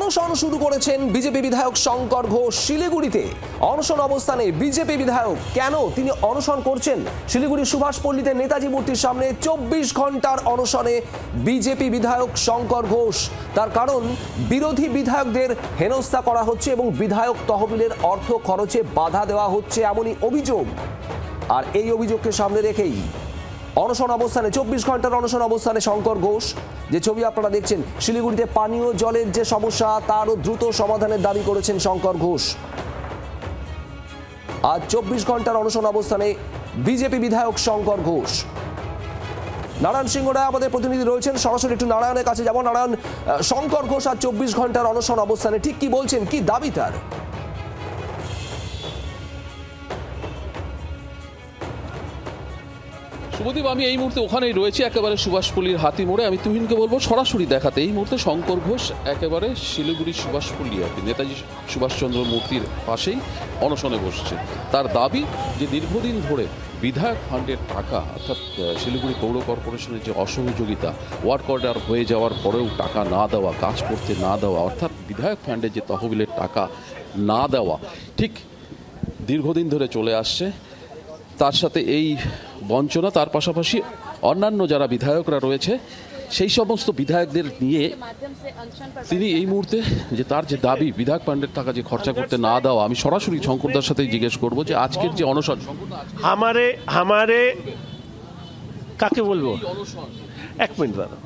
অনশন শুরু করেছেন বিজেপি বিধায়ক শঙ্কর ঘোষ শিলিগুড়িতে। অনশন অবস্থানে বিজেপি বিধায়ক, কেন তিনি অনশন করছেন? শিলিগুড়ির সুভাষপল্লিতে নেতাজি মূর্তির সামনে 24 ঘন্টার অনশনে বিজেপি বিধায়ক শঙ্কর ঘোষ। তার কারণ, বিরোধী বিধায়কদের হেনস্থা করা হচ্ছে এবং বিধায়ক তহবিলের অর্থ খরচে বাধা দেওয়া হচ্ছে, এমনই অভিযোগ। আর এই অভিযোগকে সামনে রেখেই অনশন অবস্থানে, 24 ঘন্টার অনশন অবস্থানে শঙ্কর ঘোষ। যে ছবি আপনারা দেখছেন, শিলিগুড়িতে পানীয় জলের যে সমস্যা তারও দ্রুত সমাধানের দাবি করেছেন শঙ্কর ঘোষ। আজ 24 ঘন্টার অনশন অবস্থানে বিজেপি বিধায়ক শঙ্কর ঘোষ। নারায়ণ সিংহ রায় আমাদের প্রতিনিধি রয়েছেন, সরাসরি একটু নারায়ণের কাছে যাব। নারায়ণ, শঙ্কর ঘোষ আজ 24 ঘন্টার অনশন অবস্থানে, ঠিক কি বলছেন, কি দাবি তার? শুভদীপ, আমি এই মুহূর্তে ওখানেই রয়েছি, একেবারে সুভাষপল্লির হাতি মোড়ে। আমি তুহিনকে বলবো সরাসরি দেখাতে। এই মুহূর্তে শঙ্কর ঘোষ একেবারে শিলিগুড়ির সুভাষপল্লি, আর কি নেতাজি সুভাষচন্দ্র মূর্তির পাশেই অনশনে বসছে। তার দাবি যে দীর্ঘদিন ধরে বিধায়ক ফান্ডের টাকা, অর্থাৎ শিলিগুড়ি পৌর কর্পোরেশনের যে অসহযোগিতা, ওয়ার্ক অর্ডার হয়ে যাওয়ার পরেও টাকা না দেওয়া, কাজ করতে না দেওয়া, অর্থাৎ বিধায়ক ফান্ডের যে তহবিলের টাকা না দেওয়া, ঠিক দীর্ঘদিন ধরে চলে আসছে। তার সাথে এই বঞ্চনা, তার পাশাপাশি অন্যান্য যারা বিধায়করা রয়েছে সেই সমস্ত বিধায়কদের নিয়ে তিনি এই মুহূর্তে যে তার যে দাবি বিধায়ক ফান্ডের টাকা যে খরচা করতে না দেওয়া, আমি সরাসরি শঙ্করদার সাথে জিজ্ঞেস করবো যে আজকের যে অনশন, আমারে কাকে বলবো, এক মিনিট দাঁড়াও।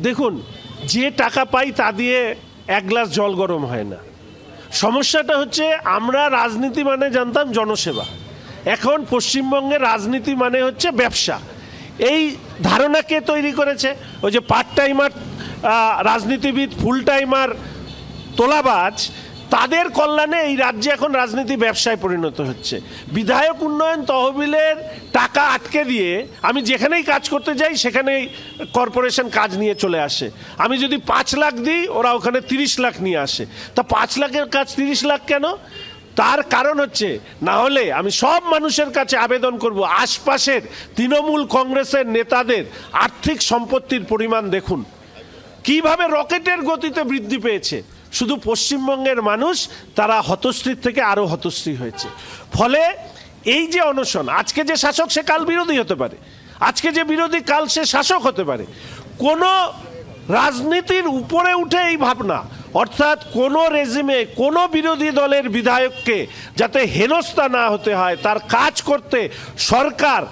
দেখুন, যে টাকা পাই তা দিয়ে এক গ্লাস জল গরম হয় না। সমস্যাটা হচ্ছে, আমরা রাজনীতি মানে জানতাম জনসেবা, এখন পশ্চিমবঙ্গের রাজনীতি মানে হচ্ছে ব্যবসা। এই ধারণা কে তৈরি করেছে? ওই যে পার্ট টাইমার রাজনীতিবিদ, ফুল টাইমার তোলাবাজ, তাদের কল্যাণে এই রাজ্যে এখন রাজনীতি ব্যবসায় পরিণত হচ্ছে। বিধায়ক উন্নয়ন তহবিলের টাকা আটকে দিয়ে আমি যেখানেই কাজ করতে যাই সেখানেই কর্পোরেশন কাজ নিয়ে চলে আসে। আমি যদি 5 লাখ দিই, ওরা ওখানে 30 লাখ নিয়ে আসে। তা 5 লাখের কাজ 30 লাখ কেন? তার কারণ হচ্ছে, না হলে আমি সব মানুষের কাছে আবেদন করব, আশপাশের তৃণমূল কংগ্রেসের নেতাদের আর্থিক সম্পত্তির পরিমাণ দেখুন, কিভাবে রকেটের গতিতে বৃদ্ধি পেয়েছে। শুধু পশ্চিমবঙ্গের মানুষ তারা হতশ্রীর থেকে আরও হতশ্রী হয়েছে। ফলে এই যে অনশন, আজকে যে শাসক সে কাল বিরোধী হতে পারে, আজকে যে বিরোধী কাল সে শাসক হতে পারে। কোনো রাজনীতির উপরে উঠে এই ভাবনা, অর্থাৎ কোনো রেজিমে কোনো বিরোধী দলের বিধায়ককে যাতে হেনস্থা না হতে হয়, তার কাজ করতে সরকার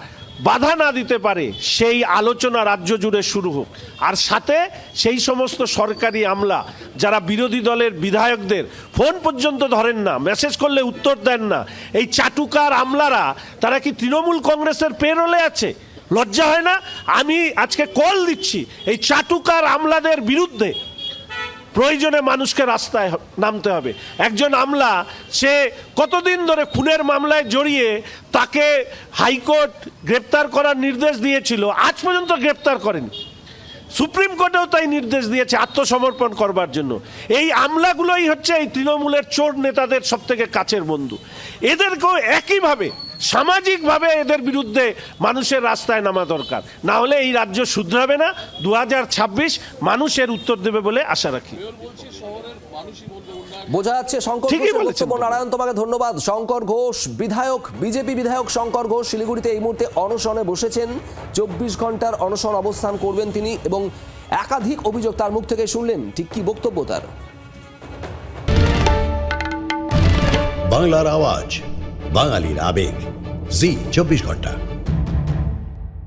বাধা না দিতে পারে, সেই আলোচনা রাজ্য জুড়ে শুরু হোক। আর সাথে সেই সমস্ত সরকারি আমলা যারা বিরোধী দলের বিধায়কদের ফোন পর্যন্ত ধরেন না, মেসেজ করলে উত্তর দেন না, এই চাটুকার আমলারা, তারা কি তৃণমূল কংগ্রেসের পেরোলে আছে? লজ্জা হয় না? আমি আজকে কল দিচ্ছি, এই চাটুকার আমলাদের বিরুদ্ধে প্রয়োজনে মানুষকে রাস্তায় নামতে হবে। একজন আমলা, সে কতদিন ধরে খুনের মামলায় জড়িয়ে, তাকে হাইকোর্ট গ্রেপ্তার করার নির্দেশ দিয়েছিল, আজ পর্যন্ত গ্রেপ্তার করেনি। সুপ্রিম কোর্টেও তাই নির্দেশ দিয়েছে আত্মসমর্পণ করবার জন্য। এই আমলাগুলোই হচ্ছে এই তৃণমূলের চোর নেতাদের সবথেকে কাছের বন্ধু। এদেরকেও একইভাবে সামাজিকভাবে এদের বিরুদ্ধে মানুষের রাস্তায় নামা দরকার, না হলে এই রাজ্য শুধরাবে না। 2026 মানুষের উত্তর দেবে বলে আশা রাখি। বোঝা যাচ্ছে শঙ্কর ঘোষ। নারায়ণ, তোমাকে ধন্যবাদ। শঙ্কর ঘোষ বিধায়ক, বিজেপি বিধায়ক শঙ্কর ঘোষ শিলিগুড়িতে এই মুহূর্তে অনশনে বসেছেন। 24 ঘন্টার অনশন অবস্থান করবেন তিনি, এবং একাধিক অভিযোগ তার মুখ থেকে শুনলেন। ঠিক কি বক্তব্য তার? বাংলার আওয়াজ, বাঙালির আবেগ, জি 24 ঘন্টা।